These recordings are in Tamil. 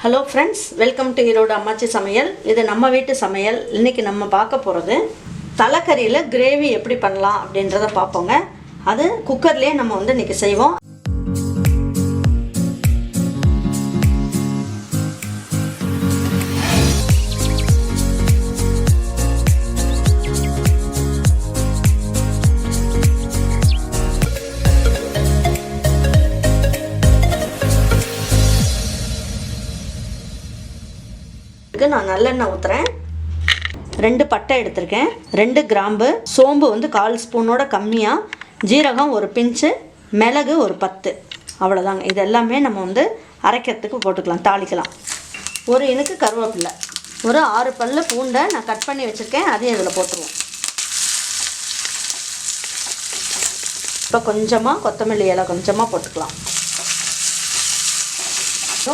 Hello friends, welcome to Erode அம்மாச்சி சமையல். இது நம்ம வீட்டு சமையல். இன்றைக்கி நம்ம பார்க்க போகிறது தலைக்கறியில் கிரேவி எப்படி பண்ணலாம் அப்படின்றத பார்ப்போங்க. அது குக்கர்லேயே நம்ம இன்றைக்கி செய்வோம். நான் நல்லெண்ணெய் ஊற்றுறேன். 2 பட்டை எடுத்திருக்கேன், 2 கிராம்பு, சோம்பு 1/4 ஸ்பூனோட கம்மியாக, ஜீரகம் 1 பிஞ்சு, மிளகு 10. அவ்வளோதாங்க. இது எல்லாமே நம்ம அரைக்கிறதுக்கு போட்டுக்கலாம், தாளிக்கலாம். 1 இனுக்கு கருவேப்பிலை, ஒரு 6 பல்லு பூண்டை நான் கட் பண்ணி வச்சுருக்கேன், அதையும் இதில் போட்டுருவோம். இப்போ கொஞ்சமாக கொத்தமல்லி இலை கொஞ்சமாக போட்டுக்கலாம்.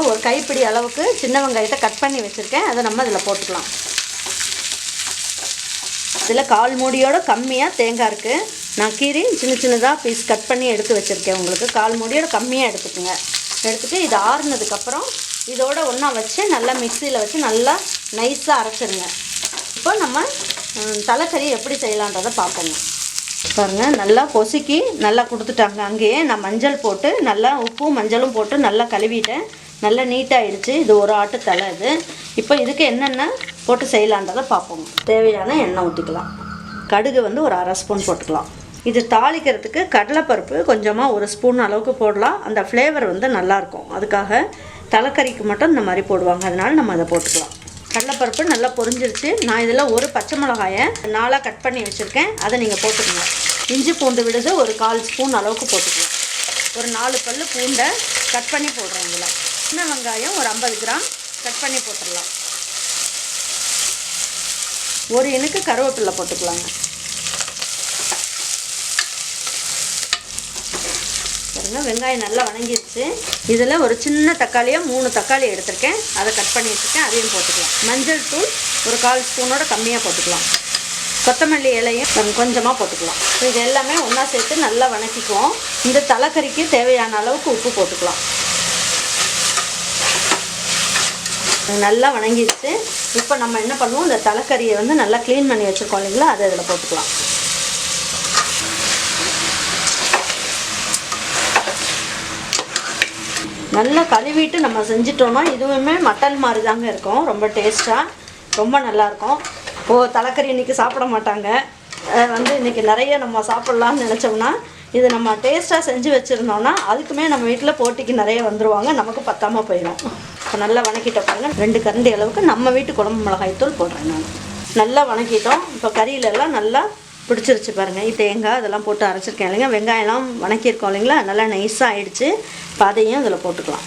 ஒரு கைப்பிடி அளவுக்கு சின்ன வெங்காயத்தை கட் பண்ணி வச்சுருக்கேன், அதை நம்ம இதில் போட்டுக்கலாம். இதில் 1/4 மூடியோட கம்மியாக தேங்காய் இருக்குது. நான் கீரி சின்னதாக பீஸ் கட் பண்ணி எடுத்து வச்சுருக்கேன். உங்களுக்கு 1/4 மூடியோட கம்மியாக எடுத்துக்கோங்க. எடுத்துகிட்டு இது ஆறுனதுக்கப்புறம் இதோட ஒன்றா வச்சு நல்லா மிக்சியில் வச்சு நல்லா நைஸாக அரைச்சிருங்க. இப்போ நம்ம தலைக்கறி எப்படி செய்யலான்றதை பார்ப்போங்க. பாருங்கள், நல்லா பொசுக்கி நல்லா கொடுத்துட்டாங்க. அங்கேயே நான் மஞ்சள் போட்டு நல்லா உப்பும் மஞ்சளும் போட்டு நல்லா கழுவிட்டேன். நல்லா நீட்டாகிடுச்சு. இது ஒரு ஆட்டு தலை. இது இப்போ இதுக்கு என்னென்ன போட்டு செய்யலான்றதை பார்ப்போம். தேவையான எண்ணெய் ஊற்றிக்கலாம். கடுகு ஒரு 1/2 ஸ்பூன் போட்டுக்கலாம். இது தாளிக்கிறதுக்கு கடலைப்பருப்பு கொஞ்சமாக 1 ஸ்பூன் அளவுக்கு போடலாம். அந்த ஃப்ளேவர் நல்லாயிருக்கும். அதுக்காக தலைக்கறிக்கு மட்டும் இந்த மாதிரி போடுவாங்க, அதனால் நம்ம அதை போட்டுக்கலாம். கடலைப்பருப்பு நல்லா பொரிஞ்சிருச்சு. நான் இதில் ஒரு பச்சை மிளகாயை 4 கட் பண்ணி வச்சுருக்கேன், அதை நீங்கள் போட்டுக்கோங்க. இஞ்சி பூண்டு விழுது ஒரு 1/4 ஸ்பூன் அளவுக்கு போட்டுக்கலாம். ஒரு 4 பல்லு பூண்டை கட் பண்ணி போடுறோம். இதில் சின்ன வெங்காயம் ஒரு 50 கிராம் கட் பண்ணி போட்டுடலாம். 1 இனுக்கு கருவேப்பிலை போட்டுக்கலாங்க. பாருங்கள், வெங்காயம் நல்லா வணங்கிடுச்சு. இதில் ஒரு சின்ன தக்காளியாக 3 தக்காளி எடுத்திருக்கேன், அதை கட் பண்ணி வச்சுருக்கேன், அதையும் போட்டுக்கலாம். மஞ்சள் தூள் ஒரு 1/4 ஸ்பூனோட கம்மியாக போட்டுக்கலாம். கொத்தமல்லி இலையும் கொஞ்சமாக போட்டுக்கலாம். இது எல்லாமே ஒன்றா சேர்த்து நல்லா வணக்கிக்குவோம். இந்த தலைக்கறிக்கு தேவையான அளவுக்கு உப்பு போட்டுக்கலாம். நல்லா வணங்கிடுச்சு. இப்போ நம்ம என்ன பண்ணுவோம், இந்த தலைக்கறியை நல்லா க்ளீன் பண்ணி வச்சுருக்கோம் இல்லைங்களா, அதை இதில் போட்டுக்கலாம். நல்லா கழுவிட்டு நம்ம செஞ்சிட்டோம்னா இதுவுமே மட்டன் மாதிரி தாங்க இருக்கும். ரொம்ப டேஸ்ட்டாக, ரொம்ப நல்லாயிருக்கும். தலைக்கறி இன்றைக்கி சாப்பிட மாட்டாங்க, இன்றைக்கி நிறைய நம்ம சாப்பிட்லான்னு நினச்சோம்னா இது நம்ம டேஸ்ட்டாக செஞ்சு வச்சுருந்தோம்னா அதுக்குமே நம்ம வீட்டில் போட்டிக்கு நிறைய வந்துடுவாங்க, நமக்கு பத்தாமல் போயிடும். இப்போ நல்லா வணக்கிட்ட பாருங்கள். 2 கரண்டி அளவுக்கு நம்ம வீட்டு குழம்பு மிளகாய்த்தூள் போடுறேன் நான். நல்லா வணக்கிட்டோம். இப்போ கறியிலெல்லாம் நல்லா பிடிச்சிருச்சு பாருங்கள். தேங்காய் இதெல்லாம் போட்டு அரைச்சிருக்கேன் இல்லைங்க, வெங்காயம்லாம் வணக்கியிருக்கோம் இல்லைங்களா, நல்லா நைஸாக ஆகிடுச்சு. இப்போ அதையும் இதில் போட்டுக்கலாம்.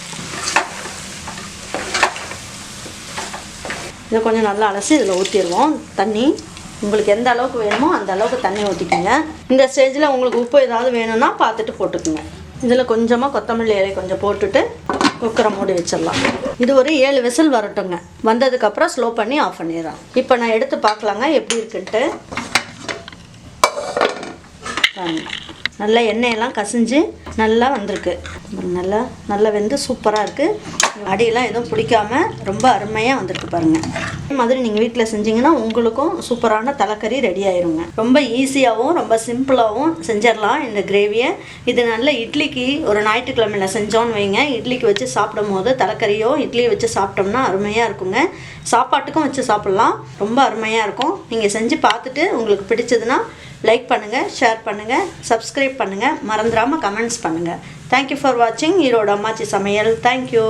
இதை கொஞ்சம் நல்லா அலசி இதில் ஊற்றிடுவோம். தண்ணி உங்களுக்கு எந்த அளவுக்கு வேணுமோ அந்த அளவுக்கு தண்ணி ஊற்றிக்கோங்க. இந்த ஸ்டேஜில் உங்களுக்கு உப்பு ஏதாவது வேணும்னா பார்த்துட்டு போட்டுக்குங்க. இதில் கொஞ்சமாக கொத்தமல்லி இலை கொஞ்சம் போட்டுட்டு குக்கரை மூடி வச்சிடலாம். இது ஒரு 7 விசில் வரட்டுங்க. வந்ததுக்கப்புறம் ஸ்லோ பண்ணி ஆஃப் பண்ணிடுறேன். இப்போ நான் எடுத்து பார்க்கலாங்க எப்படி இருக்குன்ட்டு. நல்லா எண்ணெயெல்லாம் கசிஞ்சு நல்லா வந்திருக்கு. நல்லா வெந்து சூப்பராக இருக்குது. அடியெல்லாம் எதுவும் பிடிக்காமல் ரொம்ப அருமையாக வந்திருக்கு பாருங்கள். அதே மாதிரி நீங்கள் வீட்டில் செஞ்சிங்கன்னா உங்களுக்கும் சூப்பரான தலைக்கறி ரெடி ஆயிருங்க. ரொம்ப ஈஸியாகவும் ரொம்ப சிம்பிளாகவும் செஞ்சிடலாம் இந்த கிரேவியை. இது நல்ல இட்லிக்கு ஒரு ஞாயிற்றுக்கிழமையில் செஞ்சோன்னு வைங்க, இட்லிக்கு வச்சு சாப்பிடும் போது தலைக்கறியோ இட்லியை வச்சு சாப்பிட்டோம்னா அருமையாக இருக்குங்க. சாப்பாட்டுக்கும் வச்சு சாப்பிட்லாம், ரொம்ப அருமையாக இருக்கும். நீங்கள் செஞ்சு பார்த்துட்டு உங்களுக்கு பிடிச்சதுன்னா லைக் பண்ணுங்கள், ஷேர் பண்ணுங்கள், சப்ஸ்கிரைப் பண்ணுங்கள், மறந்துடாமல் கமெண்ட்ஸ் பண்ணுங்கள். தேங்க்யூ ஃபார் வாட்சிங் ஈரோடு அம்மாச்சி சமையல். தேங்க்யூ.